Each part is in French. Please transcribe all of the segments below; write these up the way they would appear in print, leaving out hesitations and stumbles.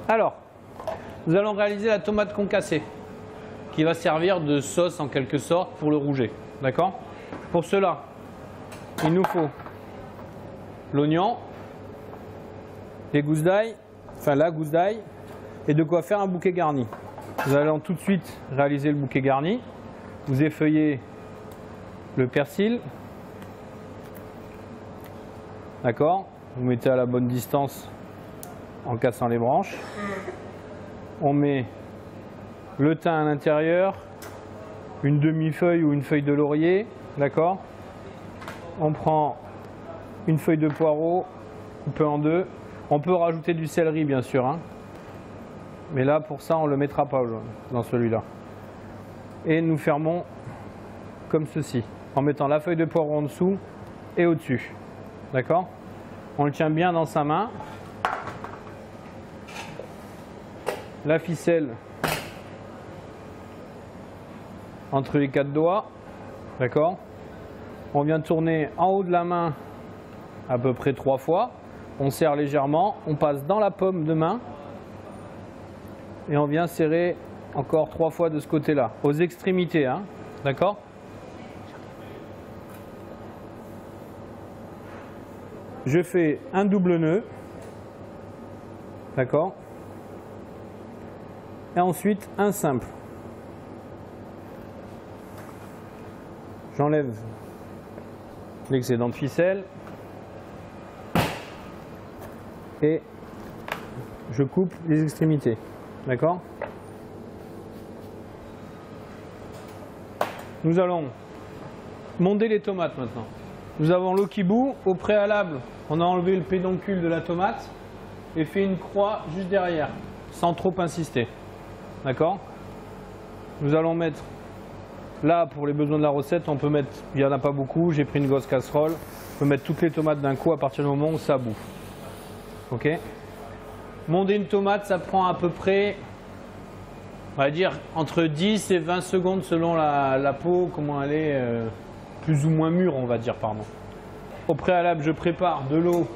Alors, nous allons réaliser la tomate concassée, qui va servir de sauce en quelque sorte pour le rouget. D'accord? Pour cela, il nous faut l'oignon, les gousses d'ail, enfin la gousse d'ail, et de quoi faire un bouquet garni. Nous allons tout de suite réaliser le bouquet garni. Vous effeuillez le persil. D'accord? Vous mettez à la bonne distance en cassant les branches. On met le thym à l'intérieur, une demi-feuille ou une feuille de laurier. D'accord? On prend une feuille de poireau coupée en deux. On peut rajouter du céleri bien sûr, hein. Mais là pour ça on ne le mettra pas dans celui-là. Et nous fermons comme ceci, en mettant la feuille de poireau en dessous et au-dessus. D'accord? On le tient bien dans sa main. La ficelle entre les quatre doigts. D'accord? On vient tourner en haut de la main à peu près 3 fois. On serre légèrement, on passe dans la paume de main et on vient serrer encore 3 fois de ce côté-là, aux extrémités, hein, d'accord? Je fais un double nœud, d'accord? Et ensuite un simple. J'enlève l'excédent de ficelle. Et je coupe les extrémités, d'accord? Nous allons monder les tomates maintenant. Nous avons l'eau qui bout. Au préalable, on a enlevé le pédoncule de la tomate et fait une croix juste derrière, sans trop insister, d'accord? Nous allons mettre, là pour les besoins de la recette, on peut mettre, il n'y en a pas beaucoup, j'ai pris une grosse casserole, on peut mettre toutes les tomates d'un coup à partir du moment où ça bout. Ok. Monder une tomate, ça prend à peu près, on va dire, entre 10 et 20 secondes selon la peau, comment elle est, plus ou moins mûre, on va dire, pardon. Au préalable, je prépare de l'eau,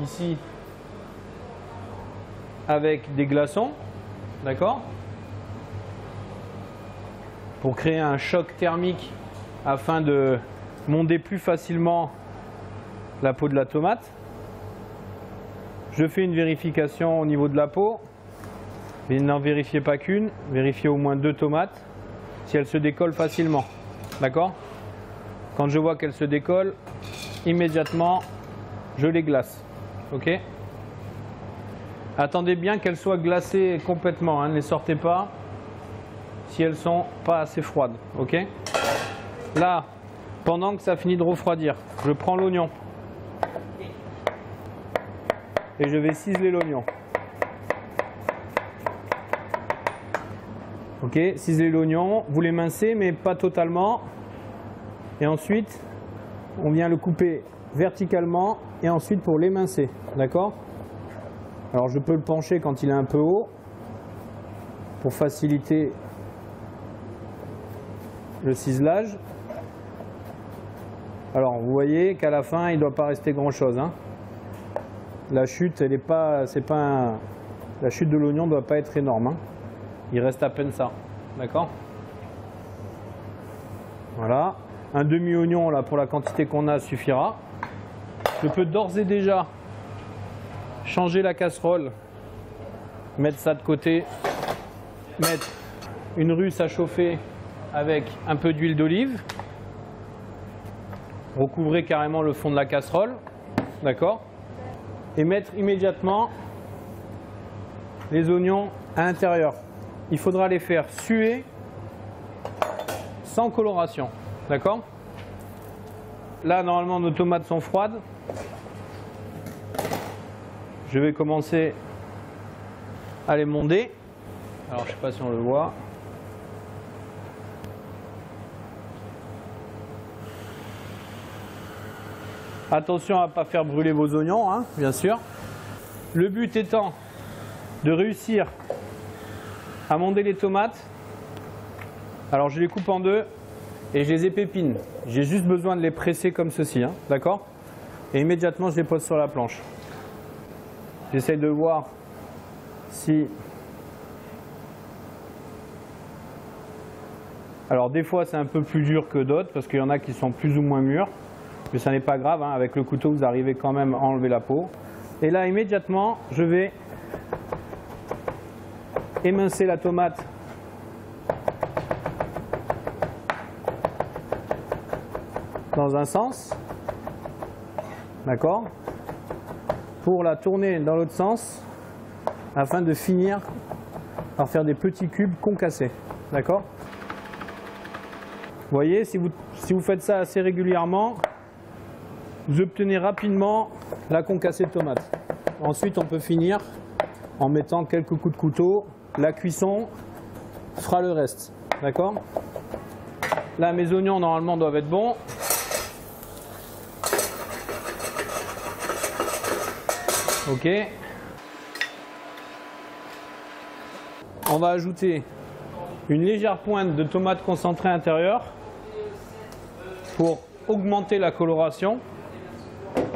ici, avec des glaçons, d'accord? Pour créer un choc thermique afin de monder plus facilement la peau de la tomate. Je fais une vérification au niveau de la peau, mais n'en vérifiez pas qu'une, vérifiez au moins 2 tomates, si elles se décollent facilement, d'accord? Quand je vois qu'elles se décollent, immédiatement, je les glace, ok? Attendez bien qu'elles soient glacées complètement, hein, ne les sortez pas si elles sont pas assez froides, ok? Là, pendant que ça finit de refroidir, je prends l'oignon. Et je vais ciseler l'oignon. Ok, ciseler l'oignon, vous l'émincez mais pas totalement. Et ensuite, on vient le couper verticalement et ensuite pour l'émincer, d'accord? Alors je peux le pencher quand il est un peu haut pour faciliter le ciselage. Alors vous voyez qu'à la fin il ne doit pas rester grand chose, hein. La chute, elle est pas, la chute de l'oignon ne doit pas être énorme, hein. Il reste à peine ça, d'accord? Voilà, un demi-oignon là pour la quantité qu'on a suffira. Je peux d'ores et déjà changer la casserole, mettre ça de côté, mettre une russe à chauffer avec un peu d'huile d'olive, recouvrer carrément le fond de la casserole, d'accord? Et mettre immédiatement les oignons à l'intérieur. Il faudra les faire suer sans coloration, d'accord? Là, normalement, nos tomates sont froides. Je vais commencer à les monder. Alors, je ne sais pas si on le voit. Attention à ne pas faire brûler vos oignons, hein, bien sûr. Le but étant de réussir à monder les tomates. Alors je les coupe en deux et je les épépine. J'ai juste besoin de les presser comme ceci, hein, d'accord? Et immédiatement je les pose sur la planche. J'essaye de voir si... Alors des fois c'est un peu plus dur que d'autres parce qu'il y en a qui sont plus ou moins mûrs, mais ça n'est pas grave, hein. Avec le couteau vous arrivez quand même à enlever la peau. Et là immédiatement je vais émincer la tomate dans un sens, d'accord, pour la tourner dans l'autre sens afin de finir par faire des petits cubes concassés, d'accord. Vous voyez, si vous faites ça assez régulièrement, vous obtenez rapidement la concassée de tomate. Ensuite, on peut finir en mettant quelques coups de couteau. La cuisson fera le reste, d'accord. Là, mes oignons, normalement, doivent être bons. Ok. On va ajouter une légère pointe de tomate concentrée intérieure pour augmenter la coloration,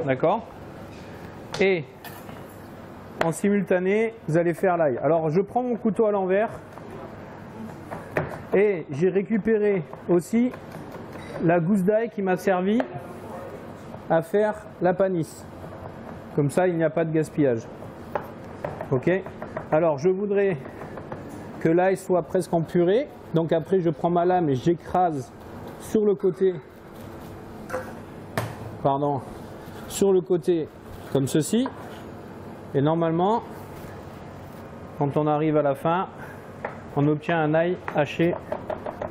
d'accord. Et en simultané, vous allez faire l'ail. Alors je prends mon couteau à l'envers et j'ai récupéré aussi la gousse d'ail qui m'a servi à faire la panisse. Comme ça, il n'y a pas de gaspillage. Ok. Alors je voudrais que l'ail soit presque en purée. Donc après, je prends ma lame et j'écrase sur le côté. Pardon. Sur le côté comme ceci. Et normalement, quand on arrive à la fin, on obtient un ail haché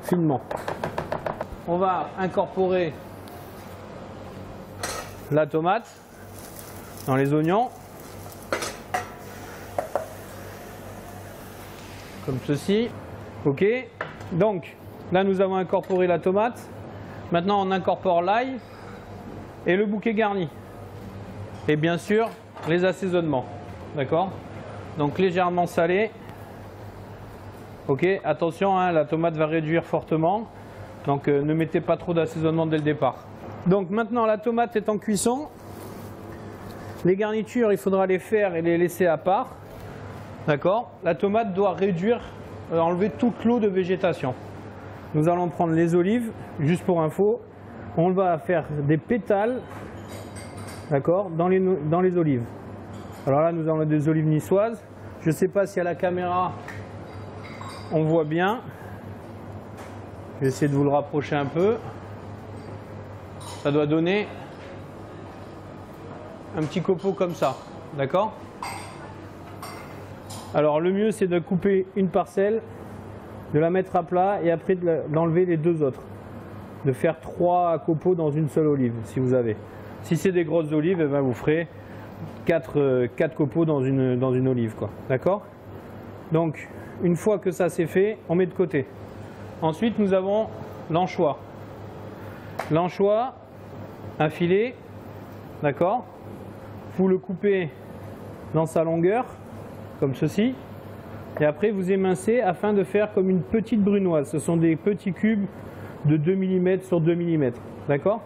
finement. On va incorporer la tomate dans les oignons, comme ceci. Ok, donc là nous avons incorporé la tomate. Maintenant on incorpore l'ail et le bouquet garni. Et bien sûr les assaisonnements. D'accord. Donc légèrement salé. Ok, attention, hein, la tomate va réduire fortement. Donc ne mettez pas trop d'assaisonnement dès le départ. Donc maintenant la tomate est en cuisson. Les garnitures, il faudra les faire et les laisser à part. D'accord. La tomate doit réduire, enlever toute l'eau de végétation. Nous allons prendre les olives, juste pour info. On va faire des pétales, d'accord, dans les olives. Alors là, nous avons des olives niçoises. Je ne sais pas si à la caméra, on voit bien. Je vais essayer de vous le rapprocher un peu. Ça doit donner un petit copeau comme ça, d'accord. Alors le mieux c'est de couper une parcelle, de la mettre à plat et après d'enlever les deux autres. De faire 3 copeaux dans une seule olive si vous avez. Si c'est des grosses olives, eh ben, vous ferez 4 copeaux dans une olive, quoi. D'accord. Donc une fois que ça c'est fait, on met de côté. Ensuite nous avons l'anchois. L'anchois, un filet, d'accord. Vous le coupez dans sa longueur, comme ceci, et après vous émincez afin de faire comme une petite brunoise. Ce sont des petits cubes de 2 mm sur 2 mm, d'accord?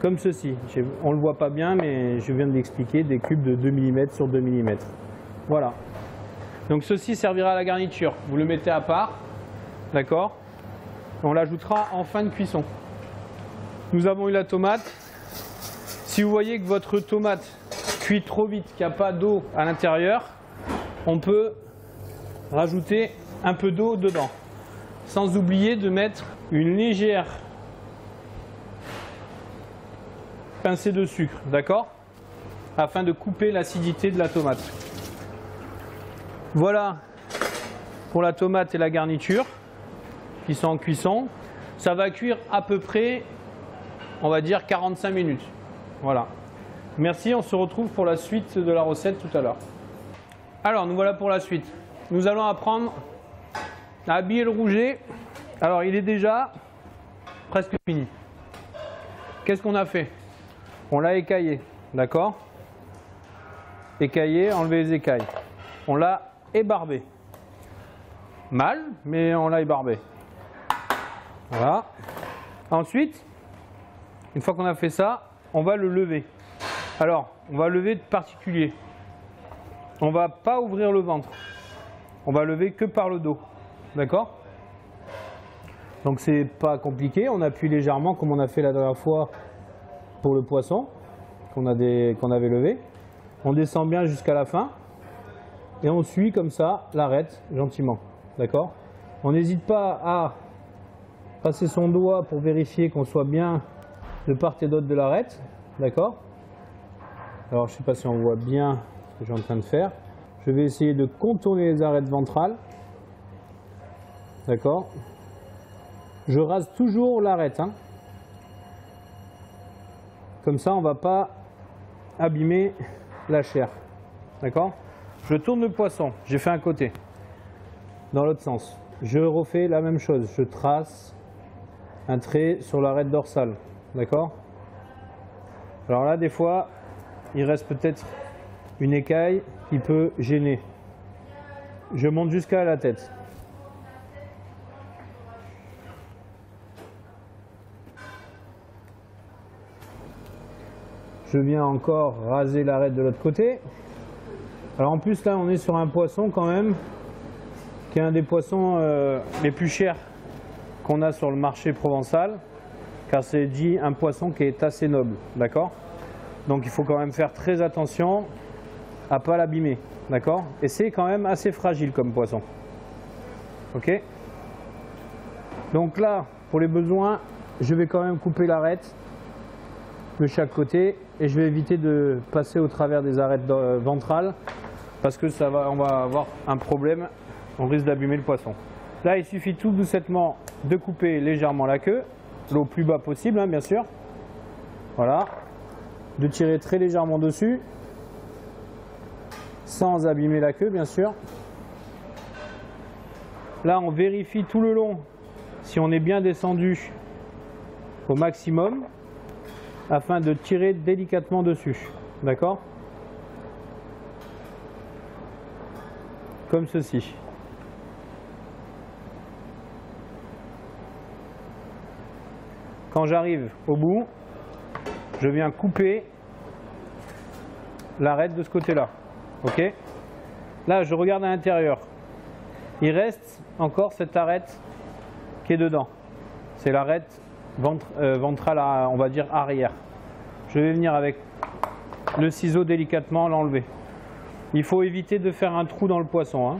Comme ceci. On ne le voit pas bien, mais je viens de l'expliquer, des cubes de 2 mm sur 2 mm. Voilà. Donc ceci servira à la garniture. Vous le mettez à part, d'accord? On l'ajoutera en fin de cuisson. Nous avons eu la tomate. Si vous voyez que votre tomate cuit trop vite, qu'il n'y a pas d'eau à l'intérieur, on peut rajouter un peu d'eau dedans. Sans oublier de mettre une légère pincée de sucre, d'accord? Afin de couper l'acidité de la tomate. Voilà pour la tomate et la garniture qui sont en cuisson. Ça va cuire à peu près, on va dire 45 minutes. Voilà. Merci, on se retrouve pour la suite de la recette tout à l'heure. Alors, nous voilà pour la suite. Nous allons apprendre à habiller le rouget. Alors, il est déjà presque fini. Qu'est-ce qu'on a fait? On l'a écaillé, d'accord? Écaillé, enlever les écailles. On l'a ébarbé. Mal, mais on l'a ébarbé. Voilà. Ensuite, une fois qu'on a fait ça, on va le lever. Alors, on va lever de particulier. on va pas ouvrir le ventre. On va lever que par le dos. D'accord? Donc c'est pas compliqué, on appuie légèrement comme on a fait la dernière fois pour le poisson qu'on avait levé. On descend bien jusqu'à la fin et on suit comme ça l'arête gentiment. D'accord? On n'hésite pas à passer son doigt pour vérifier qu'on soit bien de part et d'autre de l'arête. D'accord? Alors je ne sais pas si on voit bien ce que je suis en train de faire. Je vais essayer de contourner les arêtes ventrales. D'accord? Je rase toujours l'arête. Hein. Comme ça, on ne va pas abîmer la chair. D'accord? Je tourne le poisson. J'ai fait un côté. Dans l'autre sens. Je refais la même chose. Je trace un trait sur l'arête dorsale. D'accord? Alors là, des fois, il reste peut-être une écaille qui peut gêner. Je monte jusqu'à la tête. Je viens encore raser l'arête de l'autre côté. Alors en plus là on est sur un poisson quand même qui est un des poissons les plus chers qu'on a sur le marché provençal, car c'est dit un poisson qui est assez noble, d'accord? Donc il faut quand même faire très attention à pas l'abîmer, d'accord? Et c'est quand même assez fragile comme poisson. Ok? Donc là, pour les besoins, je vais quand même couper l'arête de chaque côté et je vais éviter de passer au travers des arêtes ventrales parce que on va avoir un problème, on risque d'abîmer le poisson. Là, il suffit tout doucement de couper légèrement la queue, le plus bas possible, hein, bien sûr. Voilà. De tirer très légèrement dessus, sans abîmer la queue, bien sûr. Là, on vérifie tout le long si on est bien descendu au maximum, afin de tirer délicatement dessus. D'accord? Comme ceci. Quand j'arrive au bout, je viens couper l'arête de ce côté-là. Ok? Là, je regarde à l'intérieur. Il reste encore cette arête qui est dedans. C'est l'arête ventrale, on va dire arrière. Je vais venir avec le ciseau délicatement l'enlever. Il faut éviter de faire un trou dans le poisson. Hein.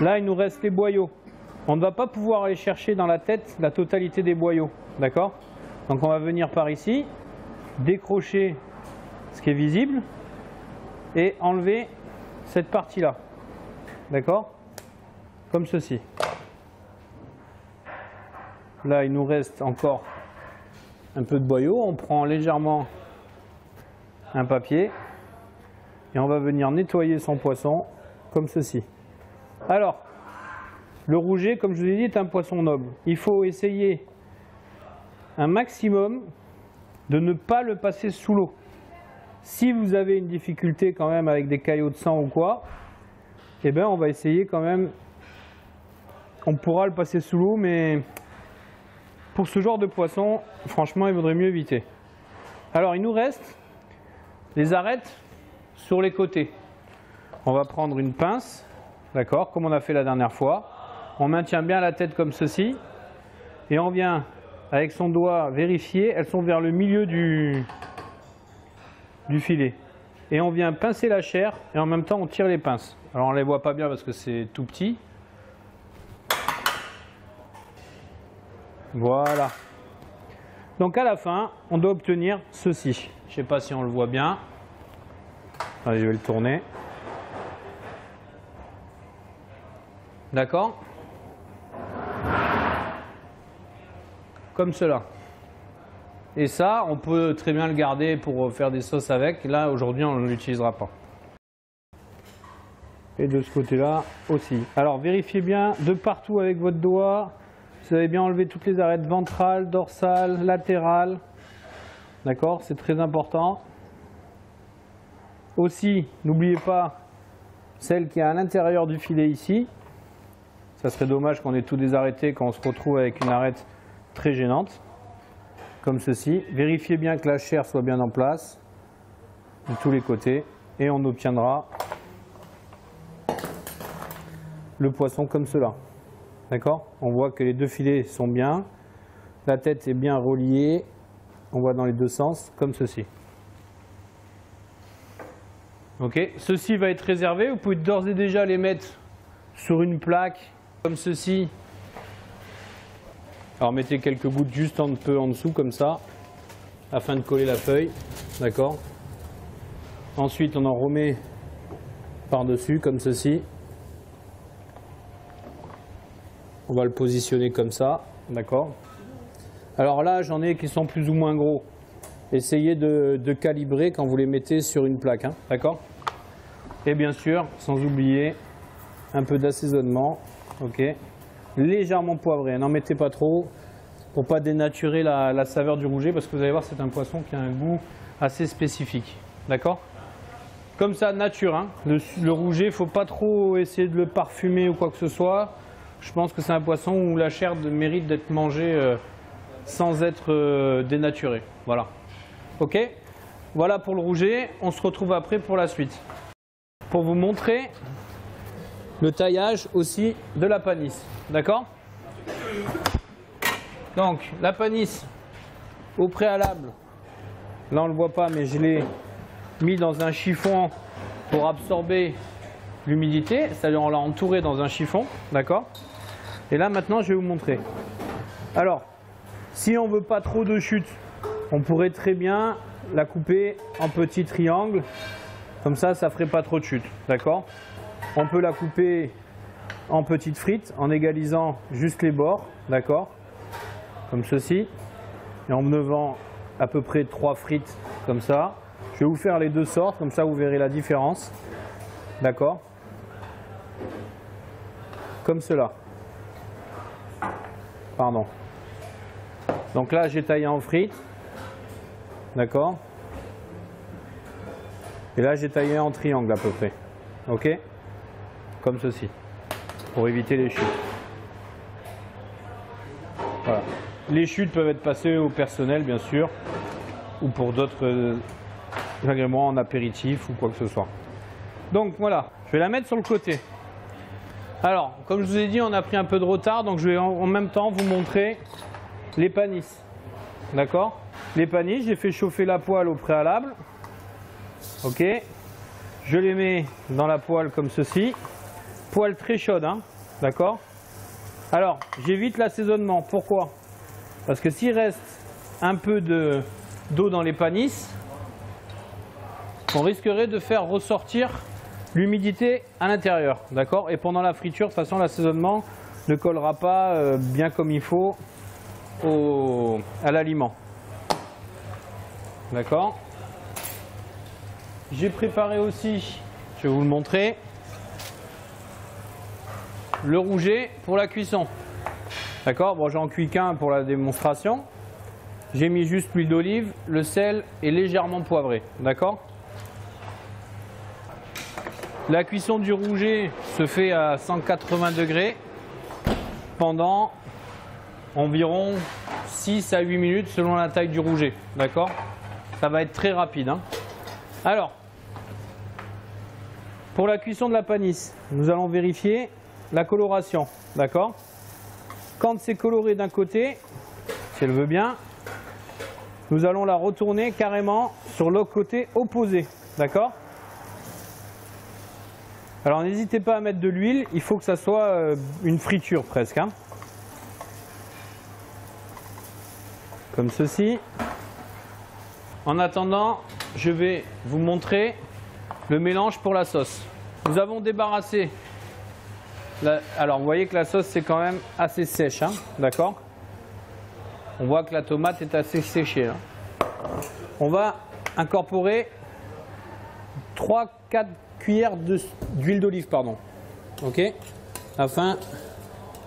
Là, il nous reste les boyaux. On ne va pas pouvoir aller chercher dans la tête la totalité des boyaux. D'accord? Donc on va venir par ici, décrocher ce qui est visible et enlever cette partie-là. D'accord? Comme ceci. Là, il nous reste encore un peu de boyau. On prend légèrement un papier et on va venir nettoyer son poisson comme ceci. Alors, le rouget, comme je vous ai dit, est un poisson noble. Il faut essayer un maximum de ne pas le passer sous l'eau. Si vous avez une difficulté quand même avec des caillots de sang ou quoi, eh bien on va essayer quand même. On pourra le passer sous l'eau, mais pour ce genre de poisson, franchement, il vaudrait mieux éviter. Alors, il nous reste les arêtes sur les côtés. On va prendre une pince, d'accord, comme on a fait la dernière fois. On maintient bien la tête comme ceci. Et on vient, avec son doigt, vérifier. Elles sont vers le milieu du filet. Et on vient pincer la chair et en même temps, on tire les pinces. Alors, on ne les voit pas bien parce que c'est tout petit. Voilà. Donc à la fin, on doit obtenir ceci. Je ne sais pas si on le voit bien. Allez, je vais le tourner. D'accord? Comme cela. Et ça, on peut très bien le garder pour faire des sauces avec. Là, aujourd'hui, on ne l'utilisera pas. Et de ce côté-là aussi. Alors, vérifiez bien de partout avec votre doigt. Vous avez bien enlevé toutes les arêtes ventrales, dorsales, latérales. D'accord? C'est très important. Aussi, n'oubliez pas celle qui est à l'intérieur du filet ici. Ça serait dommage qu'on ait tout désarrêté quand on se retrouve avec une arête très gênante. Comme ceci. Vérifiez bien que la chair soit bien en place de tous les côtés. Et on obtiendra le poisson comme cela. D'accord? On voit que les deux filets sont bien, la tête est bien reliée, on voit dans les deux sens, comme ceci. Ok, ceci va être réservé, vous pouvez d'ores et déjà les mettre sur une plaque, comme ceci. Alors mettez quelques gouttes juste un peu en dessous, comme ça, afin de coller la feuille, d'accord? Ensuite on en remet par-dessus, comme ceci. On va le positionner comme ça, d'accord? Alors là, j'en ai qui sont plus ou moins gros. Essayez de calibrer quand vous les mettez sur une plaque, hein, d'accord? Et bien sûr, sans oublier, un peu d'assaisonnement, ok? Légèrement poivré, n'en mettez pas trop pour pas dénaturer la saveur du rouget, parce que vous allez voir, c'est un poisson qui a un goût assez spécifique, d'accord? Comme ça, nature, hein? Le rouget, il ne faut pas trop essayer de le parfumer ou quoi que ce soit. Je pense que c'est un poisson où la chair mérite d'être mangée sans être dénaturée. Voilà. Ok? Voilà pour le rouget. On se retrouve après pour la suite. Pour vous montrer le taillage aussi de la panisse. D'accord? Donc, la panisse, au préalable, là on ne le voit pas, mais je l'ai mis dans un chiffon pour absorber l'humidité. C'est-à-dire on l'a entouré dans un chiffon. D'accord? Et là maintenant je vais vous montrer. Alors, si on ne veut pas trop de chute, on pourrait très bien la couper en petits triangles. Comme ça, ça ne ferait pas trop de chute. D'accord? On peut la couper en petites frites en égalisant juste les bords. D'accord? Comme ceci. Et en menant à peu près 3 frites comme ça. Je vais vous faire les deux sortes, comme ça vous verrez la différence. D'accord? Comme cela. Pardon. Donc là, j'ai taillé en frites. D'accord? Et là, j'ai taillé en triangle à peu près. Ok? Comme ceci. Pour éviter les chutes. Voilà. Les chutes peuvent être passées au personnel, bien sûr. Ou pour d'autres agréments en apéritif ou quoi que ce soit. Donc voilà. Je vais la mettre sur le côté. Alors, comme je vous ai dit, on a pris un peu de retard, donc je vais en même temps vous montrer les panisses. D'accord? Les panisses, j'ai fait chauffer la poêle au préalable. Ok? Je les mets dans la poêle comme ceci. Poêle très chaude, hein? D'accord? Alors, j'évite l'assaisonnement. Pourquoi? Parce que s'il reste un peu d'eau dans les panisses, on risquerait de faire ressortir l'humidité à l'intérieur, d'accord? Et pendant la friture, de toute façon, l'assaisonnement ne collera pas bien comme il faut à l'aliment. D'accord? J'ai préparé aussi, je vais vous le montrer, le rouget pour la cuisson. D'accord? Bon, j'en cuis qu'un pour la démonstration. J'ai mis juste l'huile d'olive, le sel est légèrement poivré. D'accord? La cuisson du rouget se fait à 180 degrés pendant environ 6 à 8 minutes selon la taille du rouget. D'accord? Ça va être très rapide, hein. Alors, pour la cuisson de la panisse, nous allons vérifier la coloration. D'accord? Quand c'est coloré d'un côté, si elle veut bien, nous allons la retourner carrément sur le côté opposé. D'accord? Alors n'hésitez pas à mettre de l'huile, il faut que ça soit une friture presque, hein. Comme ceci. En attendant, je vais vous montrer le mélange pour la sauce. Nous avons débarrassé. Alors vous voyez que la sauce c'est quand même assez sèche, hein, d'accord? On voit que la tomate est assez séchée, hein. On va incorporer 3-4 cuillères d'huile d'olive, pardon. Ok? Afin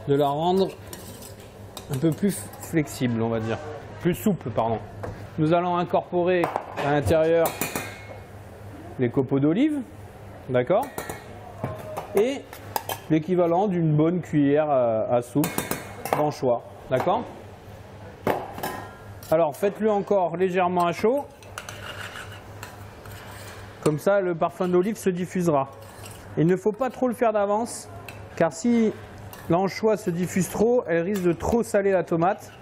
de la rendre un peu plus flexible, on va dire. Plus souple, pardon. Nous allons incorporer à l'intérieur les copeaux d'olive, d'accord? Et l'équivalent d'une bonne cuillère à soupe d'anchois, d'accord? Alors faites-le encore légèrement à chaud. Comme ça, le parfum d'olive se diffusera. Il ne faut pas trop le faire d'avance Car si l'anchois se diffuse trop, elle risque de trop saler la tomate.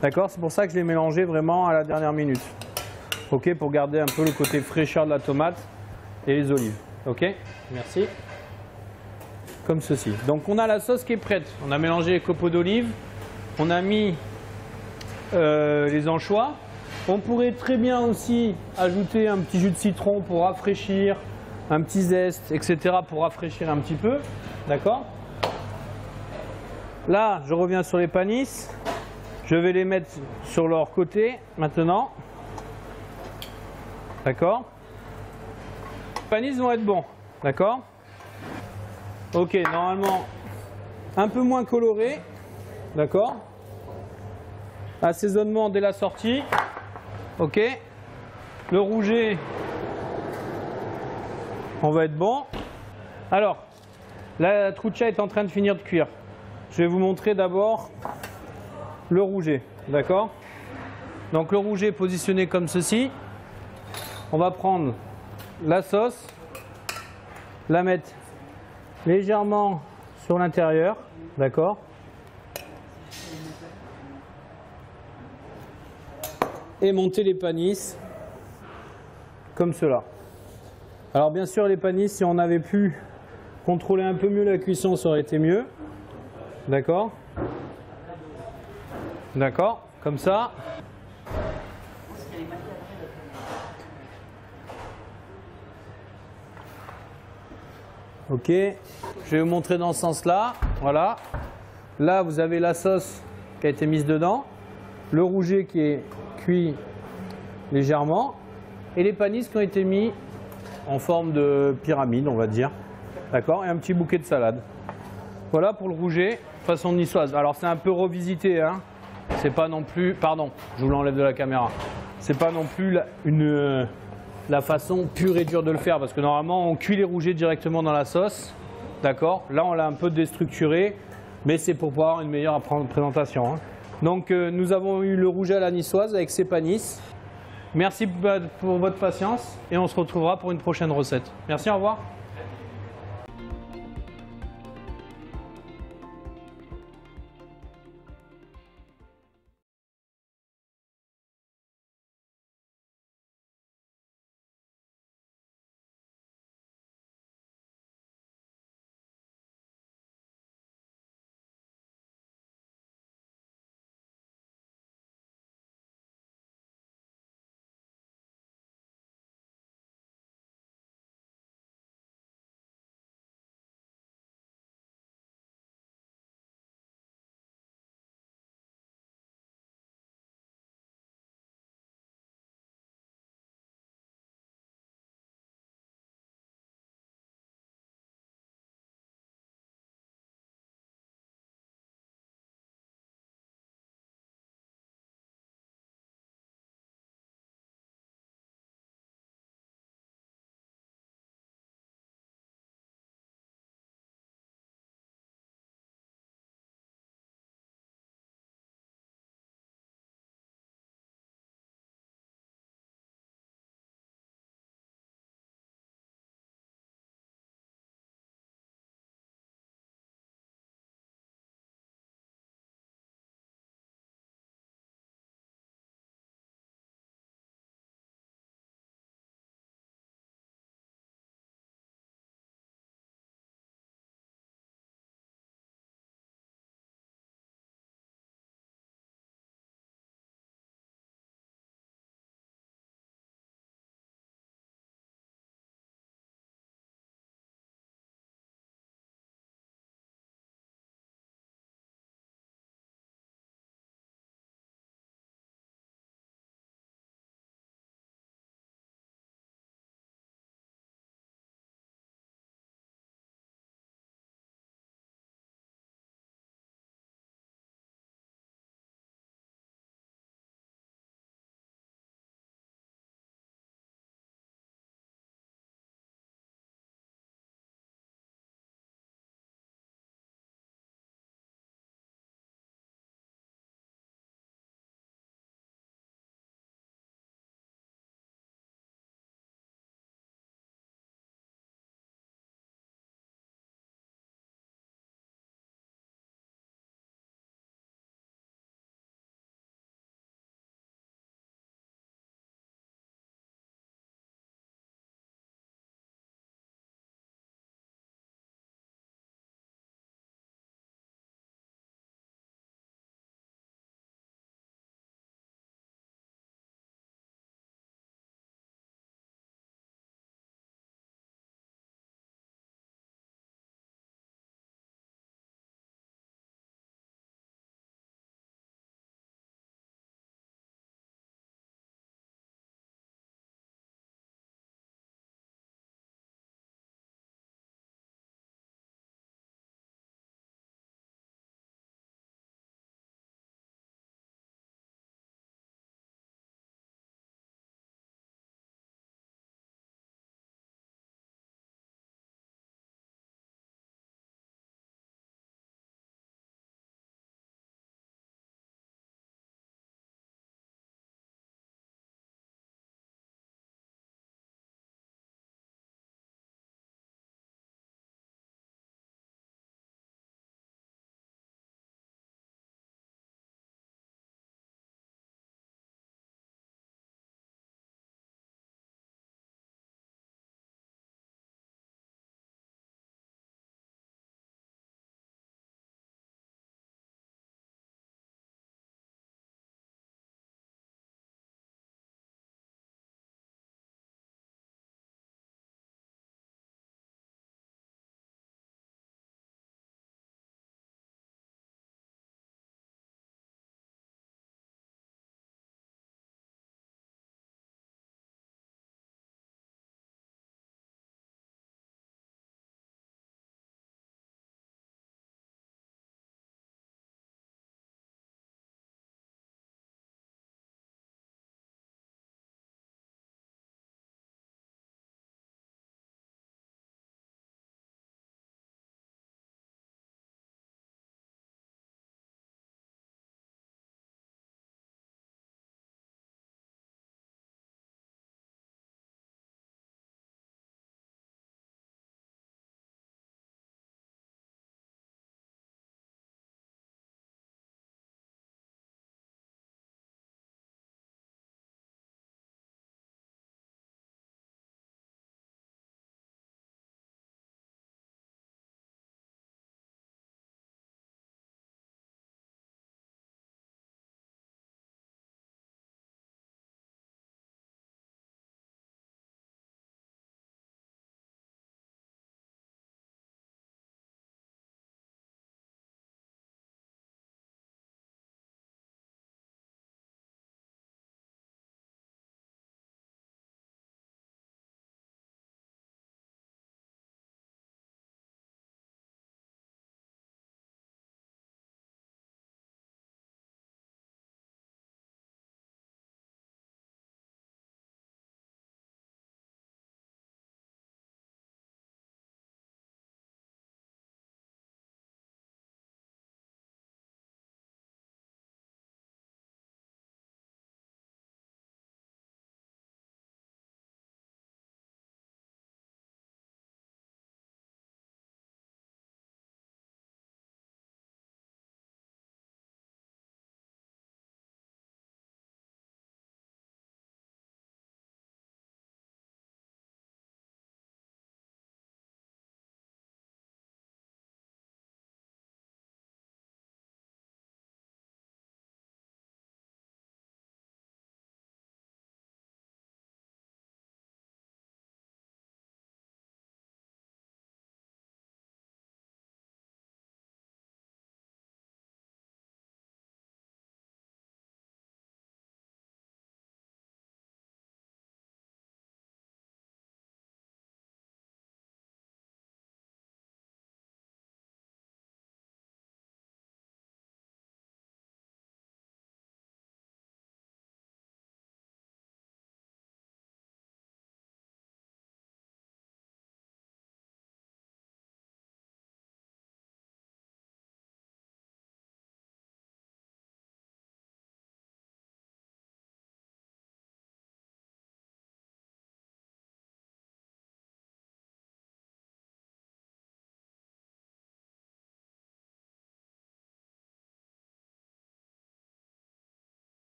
D'accord? C'est pour ça que je l'ai mélangé vraiment à la dernière minute. Ok, pour garder un peu le côté fraîcheur de la tomate et les olives. Ok, merci. Comme ceci. Donc on a la sauce qui est prête. On a mélangé les copeaux d'olive. On a mis les anchois. On pourrait très bien aussi ajouter un petit jus de citron pour rafraîchir, un petit zeste, etc. pour rafraîchir un petit peu. D'accord? Là, je reviens sur les panisses. Je vais les mettre sur leur côté maintenant. D'accord? Les panisses vont être bons. D'accord? Ok, normalement, un peu moins coloré. D'accord? Assaisonnement dès la sortie. Ok? Le rouget, on va être bon. Alors, la truccia est en train de finir de cuire. Je vais vous montrer d'abord le rouget, d'accord? Donc le rouget est positionné comme ceci. On va prendre la sauce, la mettre légèrement sur l'intérieur, d'accord? Et monter les panisses comme cela. Alors bien sûr les panisses, si on avait pu contrôler un peu mieux la cuisson, ça aurait été mieux. D'accord? D'accord, comme ça. Ok, je vais vous montrer dans ce sens-là. Voilà. Là, vous avez la sauce qui a été mise dedans, le rouget qui est cuit légèrement, et les panisses qui ont été mis en forme de pyramide, on va dire. D'accord? Et un petit bouquet de salade. Voilà pour le rouget, façon niçoise. Alors c'est un peu revisité, hein. C'est pas non plus, pardon, je vous l'enlève de la caméra. C'est pas non plus la façon pure et dure de le faire, parce que normalement on cuit les rougets directement dans la sauce. D'accord? Là on l'a un peu déstructuré, mais c'est pour pouvoir avoir une meilleure présentation, hein. Donc nous avons eu le rouget à la niçoise avec ses panisses. Merci pour votre patience et on se retrouvera pour une prochaine recette. Merci, au revoir.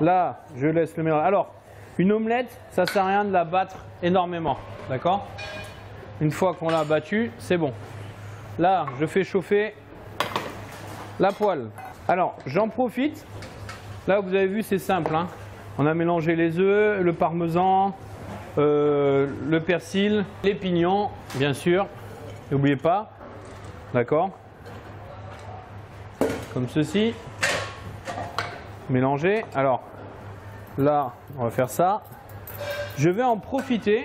Là, je laisse le mélange. Alors, une omelette, ça sert à rien de la battre énormément, d'accord? Une fois qu'on l'a battue, c'est bon. Là, je fais chauffer la poêle. Alors, j'en profite. Là, vous avez vu, c'est simple, hein. On a mélangé les œufs, le parmesan, le persil, les pignons, bien sûr. N'oubliez pas, d'accord? Comme ceci. Mélanger. Alors, là, on va faire ça. Je vais en profiter